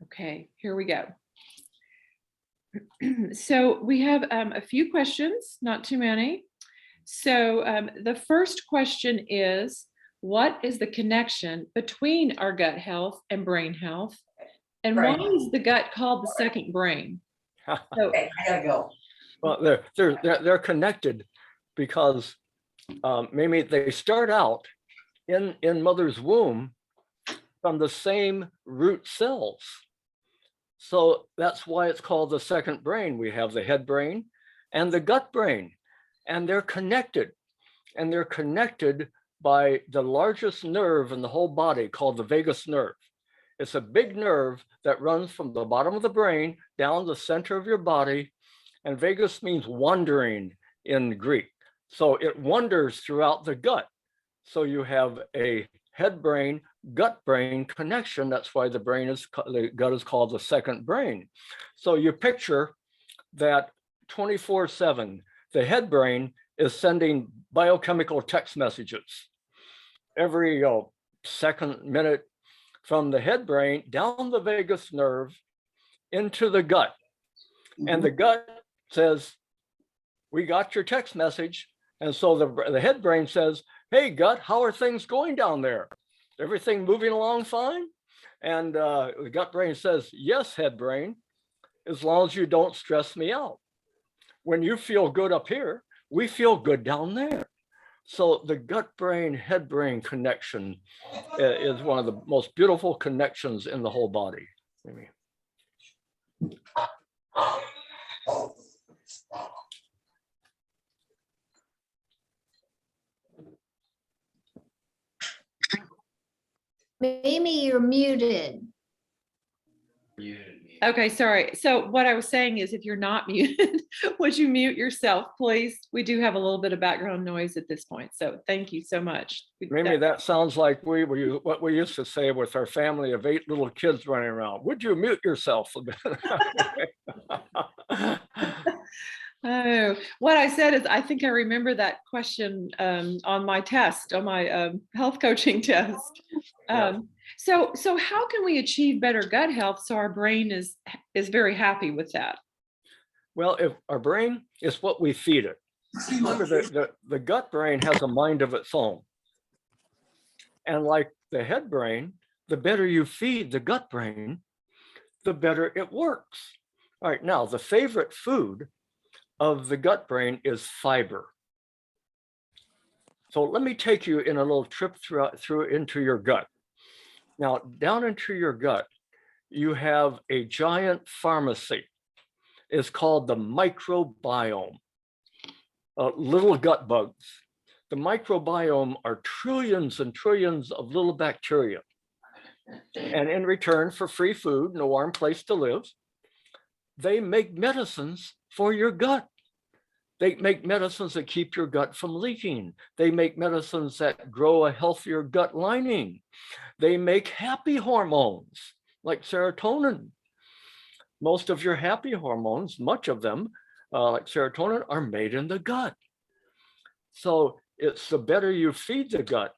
Okay, here we go. So we have a few questions, not too many. So the first question is, what is the connection between our gut health and brain health? And why is the gut called the second brain? So, Okay, I gotta go. Well, they're connected because maybe they start out in mother's womb from the same root cells. So that's why it's called the second brain. We have the head brain and the gut brain, and they're connected. And they're connected by the largest nerve in the whole body called the vagus nerve. It's a big nerve that runs from the bottom of the brain down the center of your body. And vagus means wandering in Greek. So it wanders throughout the gut. So you have a head brain, gut brain connection. That's why the gut is called the second brain. So you picture that 24/7, the head brain is sending biochemical text messages every second, minute, from the head brain down the vagus nerve into the gut. And the gut says, we got your text message. And so the head brain says, hey, gut, how are things going down there? Everything moving along fine? And the gut brain says, yes, head brain, as long as you don't stress me out. When you feel good up here, we feel good down there. So the gut brain, head brain connection is one of the most beautiful connections in the whole body. Mimi, you're muted. okay, sorry. So what I was saying is, if you're not muted, would you mute yourself, please? We do have a little bit of background noise at this point. So thank you so much. Maybe that sounds like what we used to say with our family of 8 little kids running around. Would you mute yourself a bit? Oh, what I said is, I think I remember that question on my test, on my health coaching test. So how can we achieve better gut health so our brain is very happy with that? Well, if our brain is what we feed it. Remember, the gut brain has a mind of its own. And like the head brain, the better you feed the gut brain, the better it works. All right, now the favorite food of the gut brain is fiber. So let me take you in a little trip through into your gut. Now, down into your gut, you have a giant pharmacy. It's called the microbiome, little gut bugs. The microbiome are trillions and trillions of little bacteria. And in return for free food and a warm place to live, they make medicines for your gut. They make medicines that keep your gut from leaking. They make medicines that grow a healthier gut lining. They make happy hormones like serotonin. Most of your happy hormones, much of them, like serotonin, are made in the gut. So it's the better you feed the gut,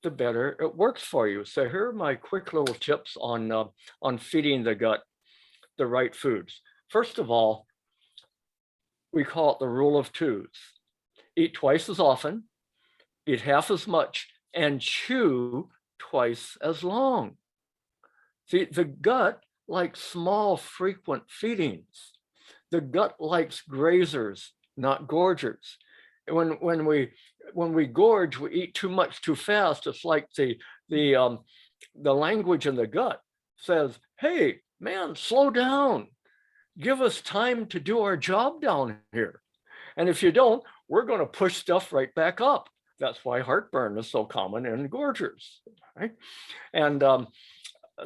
the better it works for you. So here are my quick little tips on feeding the gut the right foods. First of all, we call it the rule of 2s. Eat twice as often, eat half as much, and chew twice as long. See, the gut likes small, frequent feedings. The gut likes grazers, not gorgers. When we gorge, we eat too much too fast. It's like the language in the gut says, hey, man, slow down. Give us time to do our job down here. And if you don't, we're going to push stuff right back up. That's why heartburn is so common in gorgers, right? And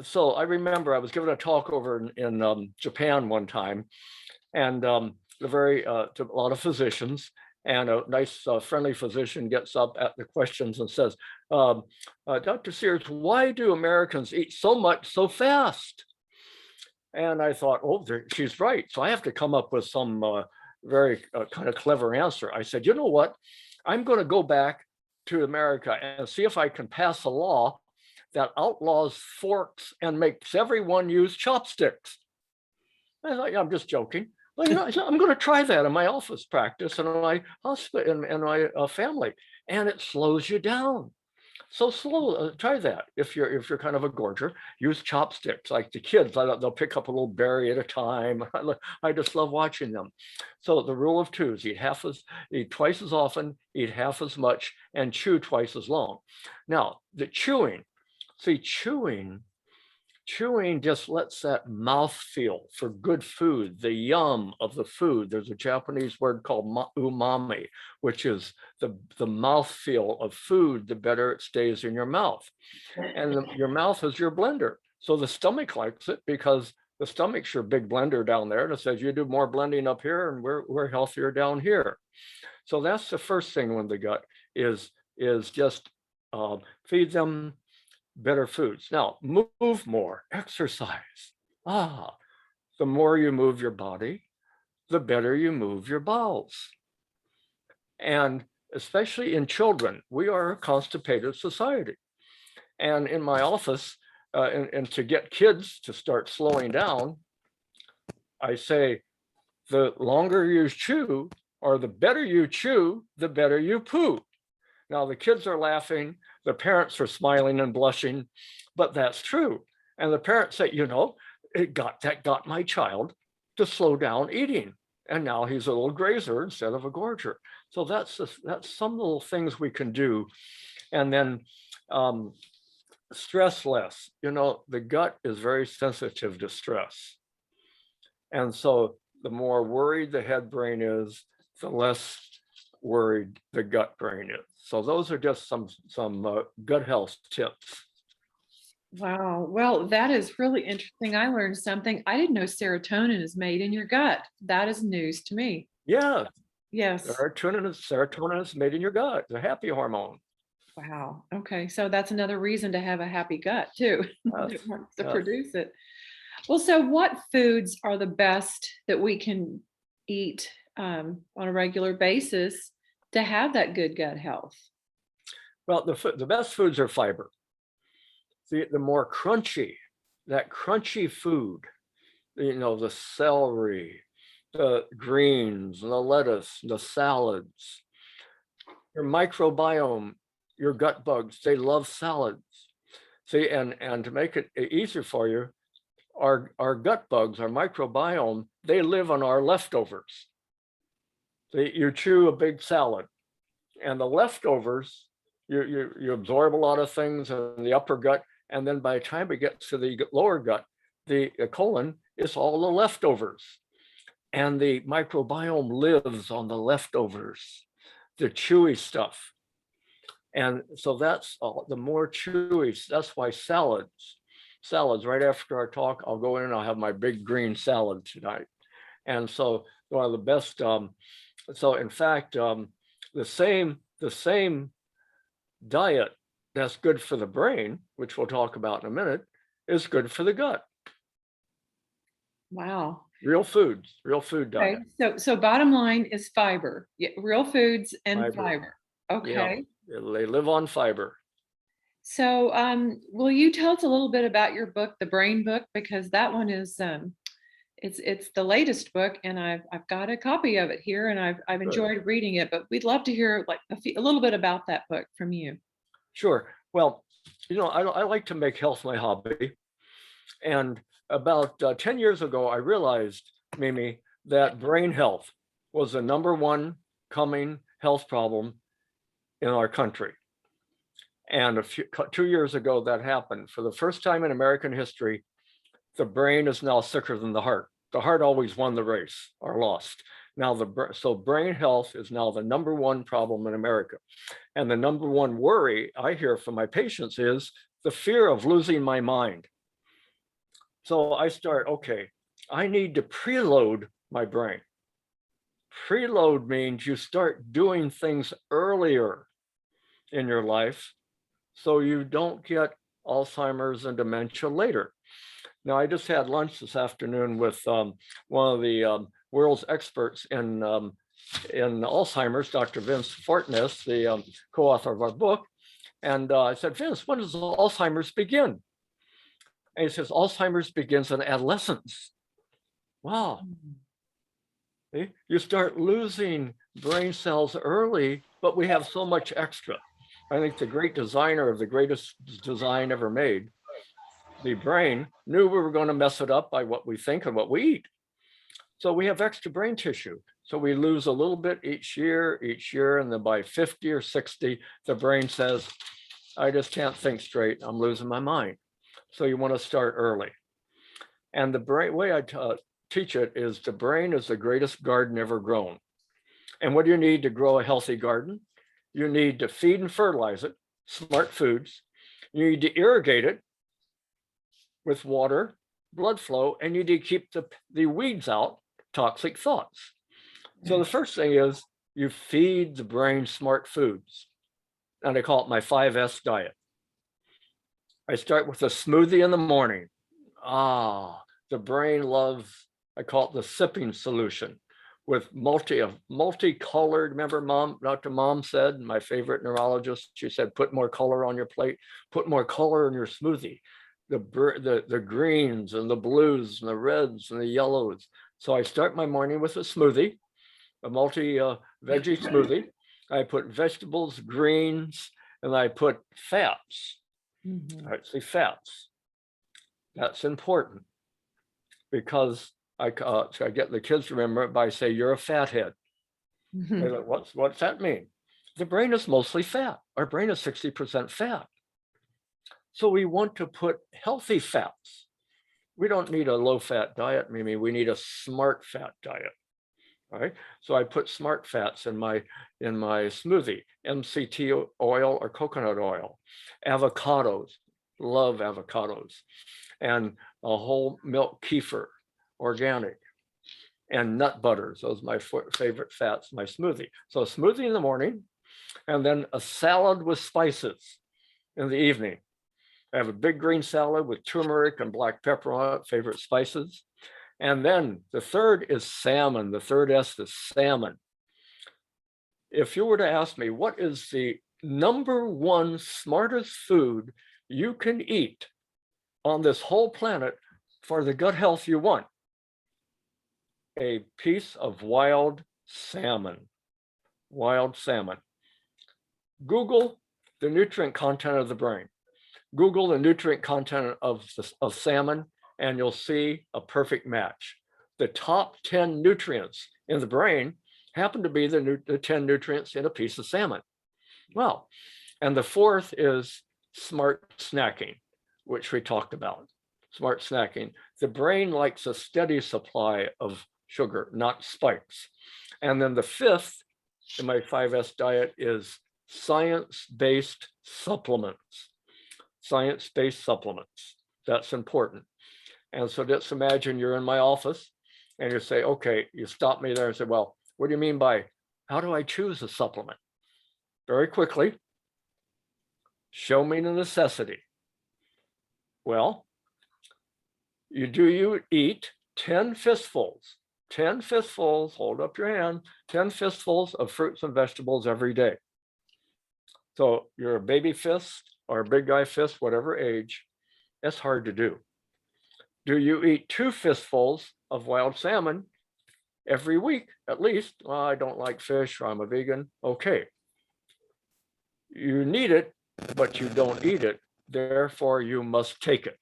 so I remember I was giving a talk over in Japan one time, and to a lot of physicians, and a nice friendly physician gets up at the questions and says, Dr. Sears, why do Americans eat so much so fast? And I thought, oh, she's right. So I have to come up with some very kind of clever answer. I said, you know what? I'm going to go back to America and see if I can pass a law that outlaws forks and makes everyone use chopsticks. I thought, yeah, I'm just joking. Well, I'm going to try that in my office practice and in my hospital and my family, and it slows you down. So slow. Try that. If you're kind of a gorger, use chopsticks. Like the kids, they'll pick up a little berry at a time. I just love watching them. So the rule of twos: eat twice as often, eat half as much, and chew twice as long. Now the chewing. See, chewing just lets that mouth feel for good food, the yum of the food. There's a Japanese word called umami, which is the mouth feel of food, the better it stays in your mouth. And your mouth is your blender. So the stomach likes it because the stomach's your big blender down there. And it says you do more blending up here and we're healthier down here. So that's the first thing when the gut is just feed them better foods. Now, move more, exercise. The more you move your body, the better you move your bowels. And especially in children, we are a constipated society. And in my office, and to get kids to start slowing down, I say, the longer you chew, or the better you chew, the better you poo. Now the kids are laughing, the parents are smiling and blushing, but that's true. And the parents say, that got my child to slow down eating. And now he's a little grazer instead of a gorger. So that's some little things we can do. And then stress less. The gut is very sensitive to stress. And so the more worried the head brain is, the less worried the gut brain is. So those are just some gut health tips. Wow. Well, that is really interesting. I learned something. I didn't know serotonin is made in your gut. That is news to me. Yeah. Yes. Serotonin is made in your gut. It's a happy hormone. Wow. Okay. So that's another reason to have a happy gut too, Yes. to produce it. Well, so what foods are the best that we can eat on a regular basis to have that good gut health? Well, the best foods are fiber. The more crunchy, that crunchy food, the celery, the greens, the lettuce, the salads, your microbiome, your gut bugs, they love salads. See, and to make it easier for you, our gut bugs, our microbiome, they live on our leftovers. So you chew a big salad, and the leftovers, you absorb a lot of things in the upper gut, and then by the time it gets to the lower gut, the colon is all the leftovers. And the microbiome lives on the leftovers, the chewy stuff. And so that's the more chewy, that's why salads, right after our talk, I'll go in and I'll have my big green salad tonight. And so one of the best, so in fact, the same diet that's good for the brain, which we'll talk about in a minute, is good for the gut. Wow. Real food diet. Okay. So bottom line is fiber. Yeah, real foods and fiber. Okay. Yeah, they live on fiber. So will you tell us a little bit about your book, The Brain Book? Because that one is it's the latest book, and I've got a copy of it here, and I've enjoyed reading it, but we'd love to hear like a little bit about that book from you. Sure. Well, I like to make health my hobby. And about 10 years ago, I realized, Mimi, that brain health was the #1 coming health problem in our country. And 2 years ago, that happened. For the first time in American history, the brain is now sicker than the heart. The heart always won the race or lost. Now, so brain health is now the #1 problem in America. And the #1 worry I hear from my patients is the fear of losing my mind. So I start, okay, I need to preload my brain. Preload means you start doing things earlier in your life so you don't get Alzheimer's and dementia later. Now, I just had lunch this afternoon with one of the world's experts in Alzheimer's, Dr. Vince Fortness, the co-author of our book. And I said, Vince, when does Alzheimer's begin? And he says, Alzheimer's begins in adolescence. Wow. See? You start losing brain cells early, but we have so much extra. I think the great designer of the greatest design ever made, the brain, knew we were going to mess it up by what we think and what we eat. So we have extra brain tissue. So we lose a little bit each year, and then by 50 or 60, the brain says, I just can't think straight. I'm losing my mind. So you want to start early. And the brain way I teach it is the brain is the greatest garden ever grown. And what do you need to grow a healthy garden? You need to feed and fertilize it, smart foods. You need to irrigate it with water, blood flow, and you need to keep the weeds out, toxic thoughts. So the first thing is you feed the brain smart foods. And I call it my 5S diet. I start with a smoothie in the morning. The brain loves, I call it the sipping solution with multicolored. Remember Dr. Mom said, my favorite neurologist, she said, put more color on your plate, put more color in your smoothie. The greens and the blues and the reds and the yellows. So I start my morning with a smoothie, a veggie smoothie. I put vegetables, greens, and I put fats. Actually, fats. That's important because I get the kids to remember it by say, you're a fathead. They're like, what's that mean? The brain is mostly fat. Our brain is 60% fat. So we want to put healthy fats. We don't need a low-fat diet, Mimi. We need a smart fat diet. All right. So I put smart fats in my smoothie, MCT oil or coconut oil, avocados, love avocados, and a whole milk kefir, organic, and nut butters. Those are my favorite fats, my smoothie. So a smoothie in the morning, and then a salad with spices in the evening. I have a big green salad with turmeric and black pepper on it, favorite spices. And then the third is salmon. The third S is salmon. If you were to ask me, what is the number one smartest food you can eat on this whole planet for the gut health you want? A piece of wild salmon. Wild salmon. Google the nutrient content of the brain. Google the nutrient content of salmon, and you'll see a perfect match. The top 10 nutrients in the brain happen to be the 10 nutrients in a piece of salmon. Well, and the fourth is smart snacking, which we talked about. Smart snacking. The brain likes a steady supply of sugar, not spikes. And then the fifth in my 5S diet is science-based supplements. Science-based supplements. That's important. And so let's imagine you're in my office and you say, okay, you stop me there and say, well, what do you mean by, how do I choose a supplement? Very quickly, show me the necessity. Well, you eat 10 fistfuls, hold up your hand, 10 fistfuls of fruits and vegetables every day. So you're a baby fist or a big guy fist, whatever age, that's hard to do. Do you eat 2 fistfuls of wild salmon every week, at least? Well, I don't like fish, or I'm a vegan. Okay. You need it, but you don't eat it. Therefore, you must take it.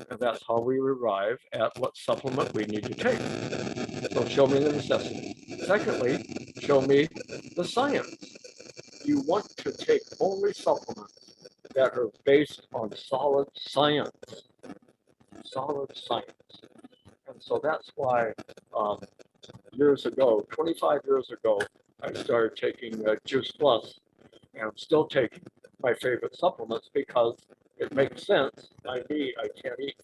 And that's how we arrive at what supplement we need to take. So show me the necessity. Secondly, show me the science. You want to take only supplements that are based on solid science. Solid science. And so that's why years ago, 25 years ago, I started taking Juice Plus, and I'm still taking my favorite supplements because it makes sense. I can't eat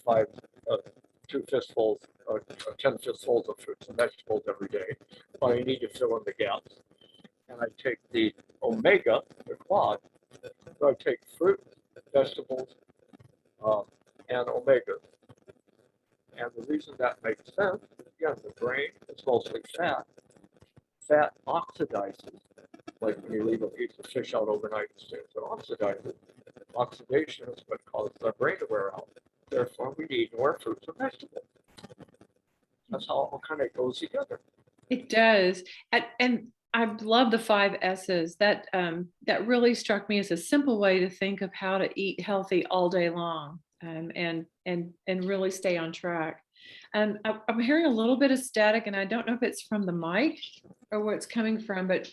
2 fistfuls or 10 fistfuls of fruits and vegetables every day, but I need to fill in the gaps. And I take the omega, the quad, so I take fruit, vegetables, and omegas. And the reason that makes sense is, again, the brain is mostly fat. Fat oxidizes. like when you leave a piece of fish out overnight, it oxidizes. Oxidation is what causes our brain to wear out. Therefore, we need more fruits and vegetables. That's how it all kind of goes together. It does. And I love the 5 S's. That really struck me as a simple way to think of how to eat healthy all day long, and really stay on track. I'm hearing a little bit of static, and I don't know if it's from the mic or where it's coming from, but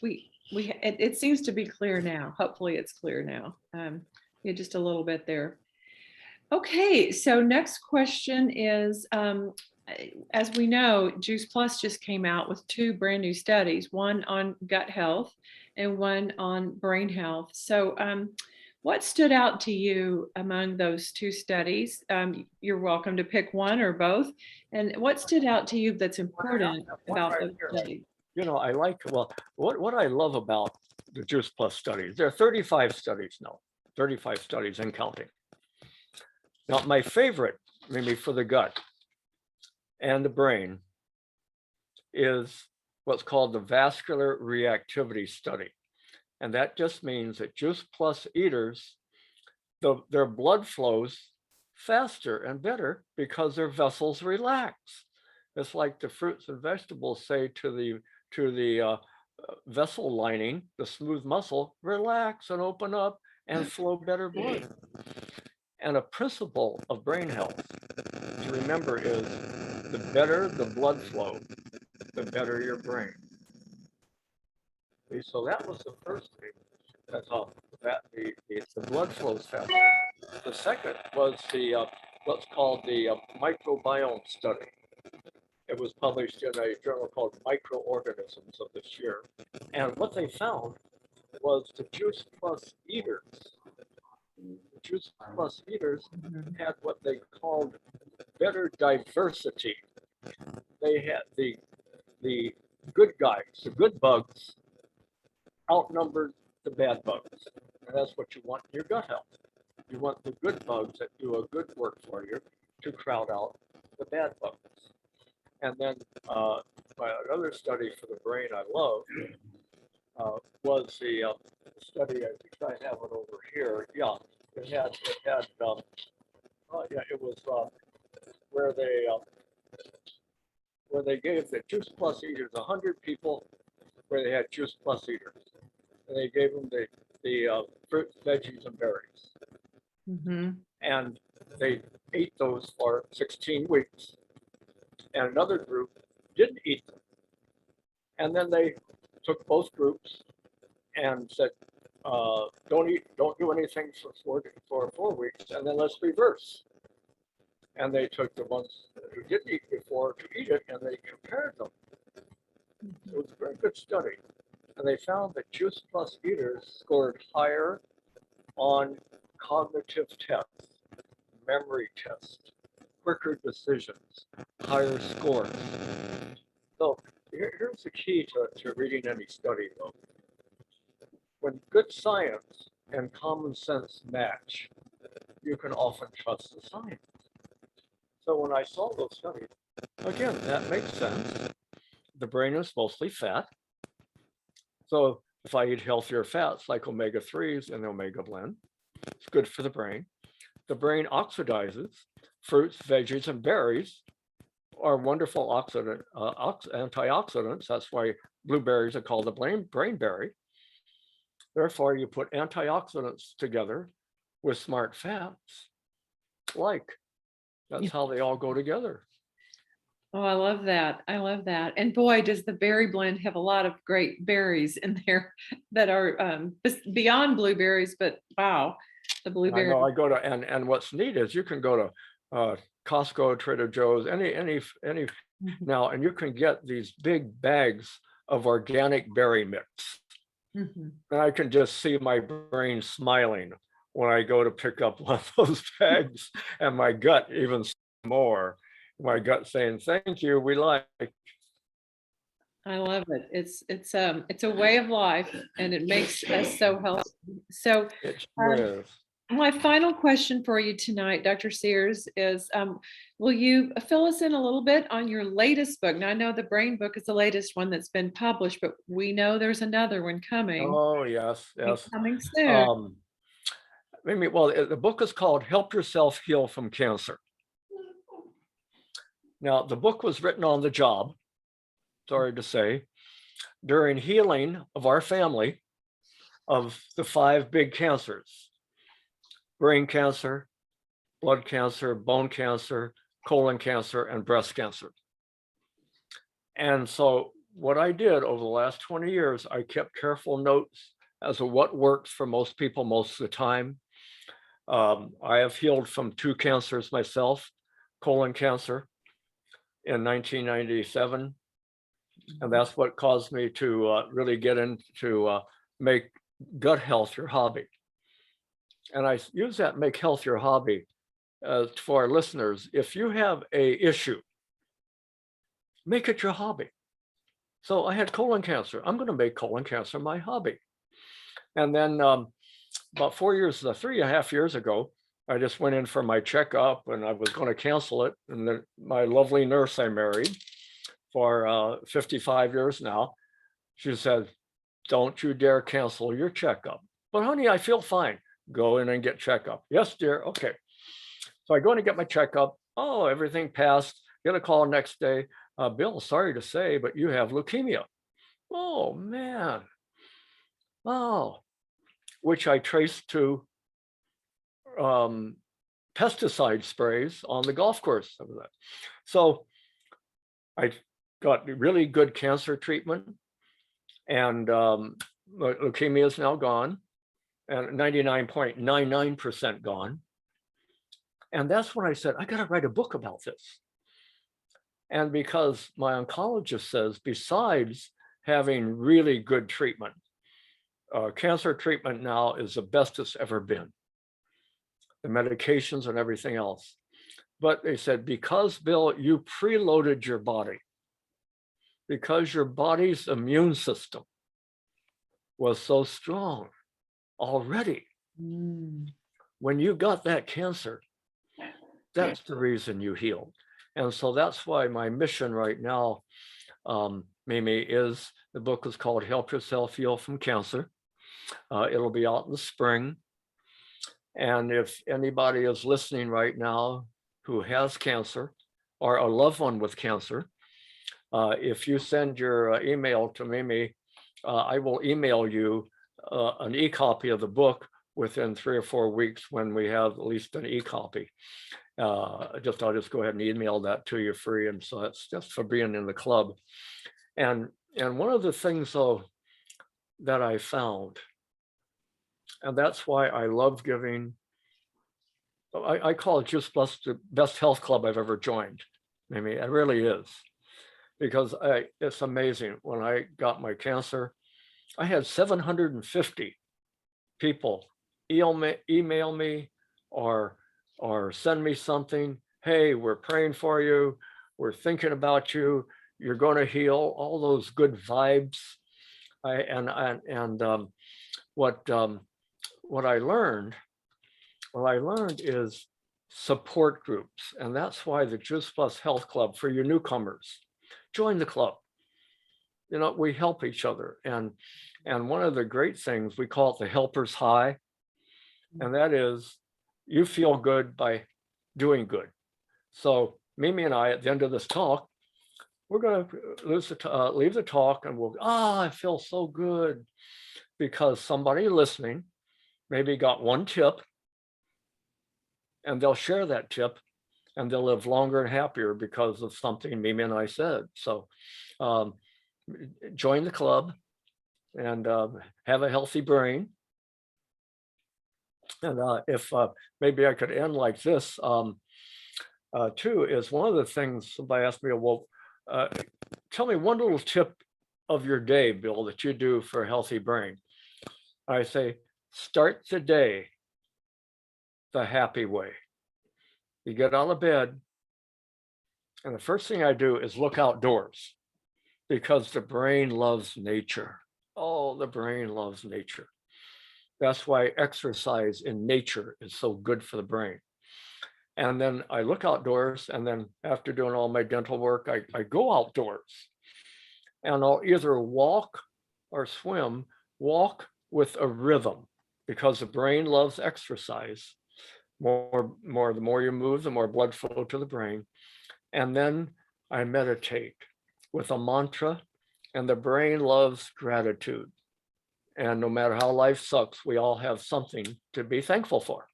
it seems to be clear now. Hopefully it's clear now. Yeah, just a little bit there. Okay, so next question is, as we know, Juice Plus just came out with 2 brand new studies, one on gut health and one on brain health. So what stood out to you among those 2 studies? You're welcome to pick one or both. And what stood out to you that's important about those studies? You know, what I love about the Juice Plus studies, there are 35 studies now, 35 studies and counting. Now, my favorite, maybe for the gut and the brain, is what's called the vascular reactivity study. And that just means that Juice Plus eaters, their blood flows faster and better because their vessels relax. It's like the fruits and vegetables say to the vessel lining, the smooth muscle, relax and open up and flow better blood. And a principle of brain health to remember is the better the blood flow, the better your brain. Okay, so that was the first thing. That's how that the blood flows faster. The second was the what's called the microbiome study. It was published in a journal called Microorganisms of this year. And what they found was the Juice Plus eaters. The Juice Plus eaters had what they called better diversity. They had the good guys, the good bugs, outnumbered the bad bugs. And that's what you want in your gut health. You want the good bugs that do a good work for you to crowd out the bad bugs. And then another study for the brain I love was the study, I think I have it over here. Yeah, it was where they gave the Juice Plus eaters 100 people where they had Juice Plus eaters. And they gave them the fruits, veggies, and berries. Mm-hmm. And they ate those for 16 weeks. And another group didn't eat them. And then they took both groups and said, don't do anything for 4 weeks, and then let's reverse. And they took the ones who didn't eat before to eat it, and they compared them. It was a very good study. And they found that Juice Plus eaters scored higher on cognitive tests, memory tests, quicker decisions, higher scores. So here's the key to reading any study, though. When good science and common sense match, you can often trust the science. So when I saw those studies, again, that makes sense. The brain is mostly fat. So if I eat healthier fats like omega-3s and omega blend, it's good for the brain. The brain oxidizes. Fruits, veggies, and berries are wonderful antioxidants. That's why blueberries are called the brain berry. Therefore, you put antioxidants together with smart fats. That's how they all go together. Oh, I love that. I love that. And boy, does the berry blend have a lot of great berries in there that are beyond blueberries, but wow, the blueberry. I go to, and what's neat is you can go to Costco, Trader Joe's, any now, and you can get these big bags of organic berry mix. Mm-hmm. And I can just see my brain smiling when I go to pick up one of those bags, and my gut even more. My gut saying, "Thank you, we like." I love it. It's a way of life, and it makes us so healthy. So it sure is. My final question for you tonight, Dr. Sears, is will you fill us in a little bit on your latest book? Now, I know the brain book is the latest one that's been published, but we know there's another one coming, Oh, yes, yes. coming soon. Um, well, the book is called Help Yourself Heal from Cancer. Now, the book was written on the job, sorry to say, during healing of our family of the 5 big cancers: brain cancer, blood cancer, bone cancer, colon cancer, and breast cancer. And so what I did over the last 20 years, I kept careful notes as to what works for most people most of the time. I have healed from 2 cancers myself: colon cancer in 1997. And that's what caused me to really get into make gut health your hobby. And I use that make health your hobby for our listeners. If you have a issue, make it your hobby. So I had colon cancer. I'm going to make colon cancer my hobby. And then about 3.5 years ago, I just went in for my checkup and I was going to cancel it. And then my lovely nurse I married for 55 years now, she said, "Don't you dare cancel your checkup." "But honey, I feel fine." "Go in and get checkup." "Yes, dear." Okay. So I go in to get my checkup. Oh, everything passed. Get a call next day. "Bill, sorry to say, but you have leukemia." "Oh, man." Oh, which I traced to pesticide sprays on the golf course. So I got really good cancer treatment, and leukemia is now gone, and 99.99% gone. And that's when I said, I got to write a book about this. And because my oncologist says, besides having really good treatment, cancer treatment now is the best it's ever been, the medications and everything else. But they said, because Bill, you preloaded your body, because your body's immune system was so strong already, when you got that cancer, that's the reason you healed. And so that's why my mission right now, Mimi, is the book is called Help Yourself Heal from Cancer. It'll be out in the spring. And if anybody is listening right now who has cancer or a loved one with cancer, if you send your email to Mimi, I will email you an e-copy of the book within 3 or 4 weeks when we have at least an e-copy. I'll just go ahead and email that to you free. And so that's just for being in the club. And one of the things though that I found, and that's why I love giving, I call it Just Blessed the best health club I've ever joined. I mean, it really is, because it's amazing. When I got my cancer, I had 750 people email me or send me something. "Hey, we're praying for you. We're thinking about you. You're going to heal." All those good vibes. What I learned is support groups, and that's why the Juice Plus Health Club for your newcomers. Join the club. You know, we help each other, and one of the great things, we call it the helper's high, and that is you feel good by doing good. So Mimi and I, at the end of this talk, we're going to leave the talk and we'll, I feel so good, because somebody listening maybe got one tip and they'll share that tip and they'll live longer and happier because of something Mimi and I said. So join the club and have a healthy brain. And if maybe I could end like this, too, is one of the things somebody asked me, well, tell me one little tip of your day, Bill, that you do for a healthy brain. I say, start the day the happy way. You get out of bed, and the first thing I do is look outdoors, because the brain loves nature. Oh, the brain loves nature. That's why exercise in nature is so good for the brain. And then I look outdoors, and then after doing all my dental work, I go outdoors, and I'll either walk or swim, walk with a rhythm, because the brain loves exercise. The more you move, the more blood flow to the brain. And then I meditate with a mantra, and the brain loves gratitude. And no matter how life sucks, we all have something to be thankful for.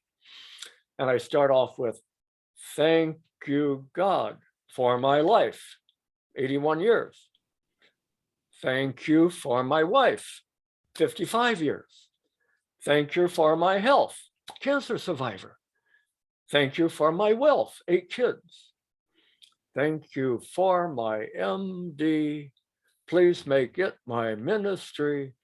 And I start off with, thank you, God, for my life, 81 years. Thank you for my wife, 55 years. Thank you for my health, cancer survivor. Thank you for my wealth, 8 kids. Thank you for my MD. Please make it my ministry.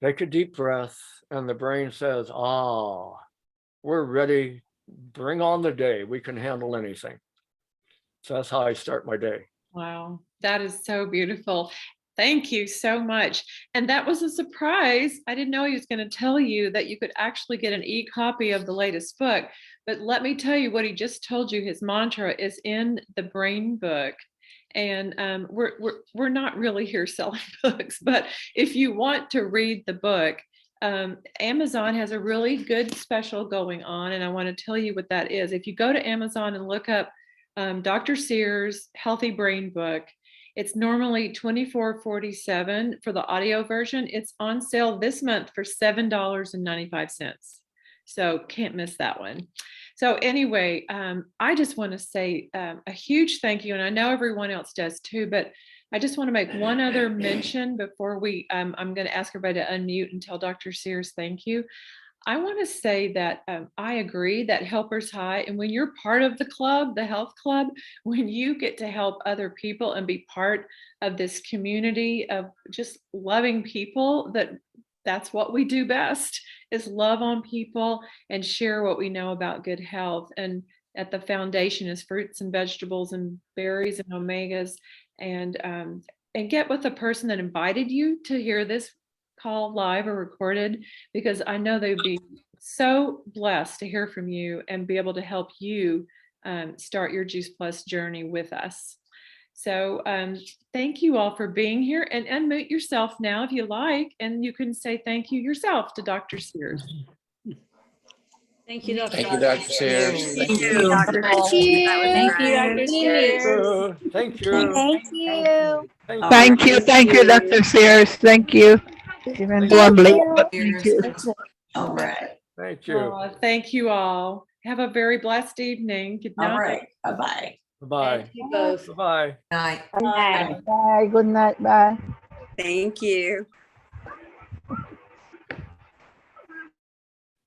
Take a deep breath, and the brain says, we're ready. Bring on the day. We can handle anything. So that's how I start my day. Wow, that is so beautiful. Thank you so much. And that was a surprise. I didn't know he was going to tell you that you could actually get an e-copy of the latest book. But let me tell you what he just told you. His mantra is in the Brain book. And we're not really here selling books, but if you want to read the book, Amazon has a really good special going on, and I want to tell you what that is. If you go to Amazon and look up Dr. Sears Healthy Brain Book, it's normally $24.47 for the audio version. It's on sale this month for $7.95. So can't miss that one. So anyway, I just want to say a huge thank you, and I know everyone else does too, but I just want to make one other mention before I'm going to ask everybody to unmute and tell Dr. Sears thank you. I want to say that I agree that helpers high, and when you're part of the club, the health club, when you get to help other people and be part of this community of just loving people, that's what we do best, is love on people and share what we know about good health. And at the foundation is fruits and vegetables and berries and omegas, and get with the person that invited you to hear this call live or recorded, because I know they'd be so blessed to hear from you and be able to help you start your Juice Plus journey with us. So thank you all for being here, and unmute yourself now if you like, and you can say thank you yourself to Dr. Sears. Thank you, Dr. Thank you, Dr. Sears. Thank you, Dr. Thank you. Thank you, Dr. Sears. Thank you. Thank you. Thank you, Dr. Sears. Thank you. Even though I'm late, but thank you. All right. Thank you. Thank you all. Have a very blessed evening. Good night. All right. Bye-bye. Bye-bye. Thank you both. Bye-bye. Night. Bye. Good night. Bye. Thank you.